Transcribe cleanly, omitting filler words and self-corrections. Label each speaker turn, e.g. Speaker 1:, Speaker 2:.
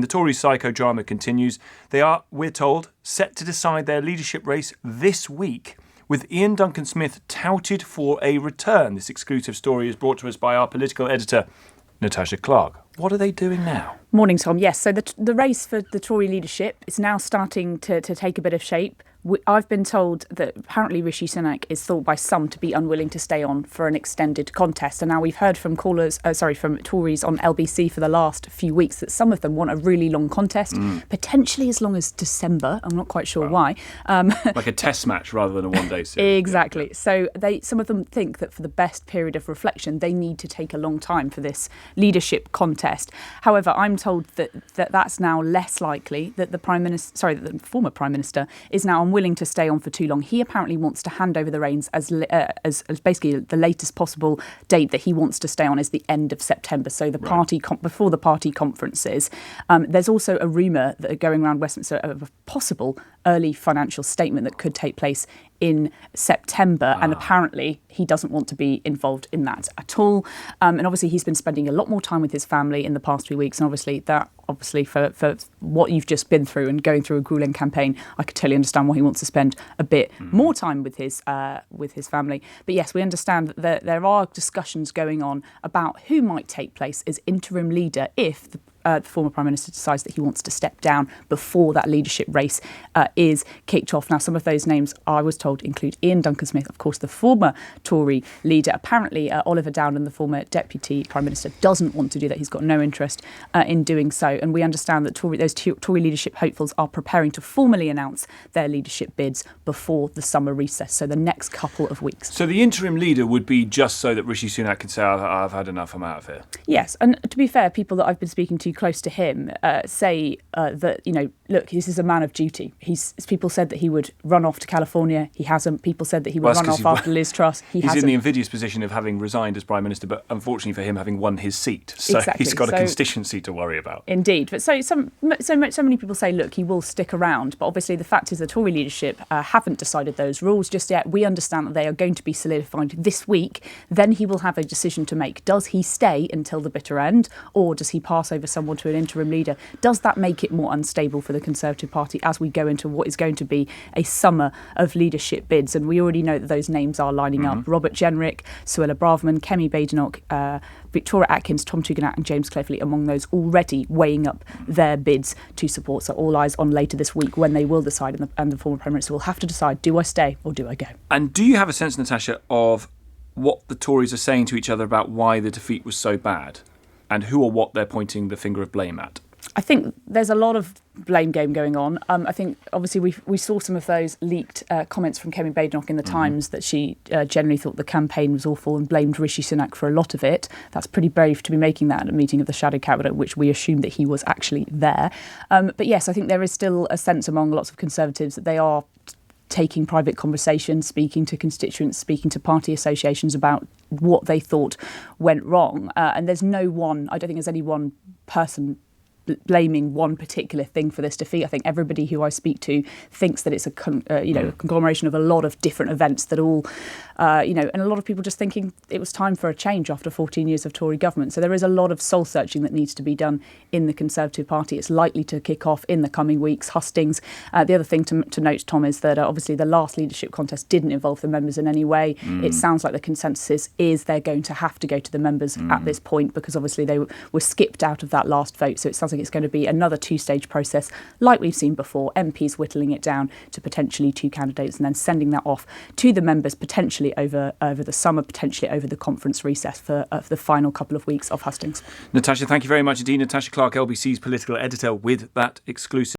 Speaker 1: the Tories' psychodrama continues. They are, we're told, set to decide their leadership race this week, with Iain Duncan Smith touted for a return. This exclusive story is brought to us by our political editor, Natasha Clark. What are they doing now?
Speaker 2: Morning, Tom. Yes, so the race for the Tory leadership is now starting to take a bit of shape. I've been told that apparently Rishi Sunak is thought by some to be unwilling to stay on for an extended contest. And now we've heard from from Tories on LBC for the last few weeks that some of them want a really long contest, potentially as long as December. I'm not quite sure why.
Speaker 1: Like a test match rather than a one-day series.
Speaker 2: Exactly. So some of them think that for the best period of reflection, they need to take a long time for this leadership contest. However, I'm told that that's now less likely, that the former Prime Minister is now unwilling to stay on for too long. He apparently wants to hand over the reins as basically the latest possible date that he wants to stay on is the end of September, so the party before the party conferences. There's also a rumour that going around Westminster of a possible early financial statement that could take place in September, and apparently he doesn't want to be involved in that at all. And obviously he's been spending a lot more time with his family in the past few weeks, and obviously for what you've just been through and going through a gruelling campaign, I could totally understand why he wants to spend a bit more time with his family. But yes, we understand that there are discussions going on about who might take place as interim leader if the former Prime Minister decides that he wants to step down before that leadership race is kicked off. Now, some of those names, I was told, include Iain Duncan Smith, of course, the former Tory leader. Apparently, Oliver Dowden, the former Deputy Prime Minister, doesn't want to do that. He's got no interest in doing so. And we understand that those Tory leadership hopefuls are preparing to formally announce their leadership bids before the summer recess, so the next couple of weeks.
Speaker 1: So the interim leader would be just so that Rishi Sunak can say, I've had enough, I'm out of here.
Speaker 2: Yes, and to be fair, people that I've been speaking to close to him say that, look, this is a man of duty. People said that he would run off to California. He hasn't. People said that he would run off after Liz Truss. He's
Speaker 1: in the invidious position of having resigned as Prime Minister, but unfortunately for him, having won his seat. So
Speaker 2: exactly.
Speaker 1: He's got a constituency to worry about.
Speaker 2: Indeed. But so many people say, look, he will stick around. But obviously the fact is the Tory leadership haven't decided those rules just yet. We understand that they are going to be solidified this week. Then he will have a decision to make. Does he stay until the bitter end, or does he pass over someone to an interim leader? Does that make it more unstable for the Conservative Party as we go into what is going to be a summer of leadership bids? And we already know that those names are lining up. Robert Jenrick, Suella Braverman, Kemi Badenoch, Victoria Atkins, Tom Tugendhat and James Cleverly among those already weighing up their bids to support. So all eyes on later this week when they will decide, and the former Prime Minister will have to decide, do I stay or do I go?
Speaker 1: And do you have a sense, Natasha, of what the Tories are saying to each other about why the defeat was so bad and who or what they're pointing the finger of blame at?
Speaker 2: I think there's a lot of blame game going on. I think obviously we saw some of those leaked comments from Kemi Badenoch in the Times that she generally thought the campaign was awful and blamed Rishi Sunak for a lot of it. That's pretty brave to be making that at a meeting of the Shadow Cabinet, which we assumed that he was actually there. But yes, I think there is still a sense among lots of Conservatives that they are taking private conversations, speaking to constituents, speaking to party associations about what they thought went wrong. And there's I don't think there's any one person blaming one particular thing for this defeat. I think everybody who I speak to thinks that it's a conglomeration of a lot of different events that all, and a lot of people just thinking it was time for a change after 14 years of Tory government. So there is a lot of soul searching that needs to be done in the Conservative Party. It's likely to kick off in the coming weeks, hustings. The other thing to note, Tom, is that obviously the last leadership contest didn't involve the members in any way. It sounds like the consensus is they're going to have to go to the members at this point, because obviously they were skipped out of that last vote. So it sounds like it's going to be another two-stage process like we've seen before, MPs whittling it down to potentially two candidates and then sending that off to the members potentially over the summer, potentially over the conference recess for the final couple of weeks of hustings.
Speaker 1: Natasha, thank you very much indeed. Natasha Clark, LBC's political editor, with that exclusive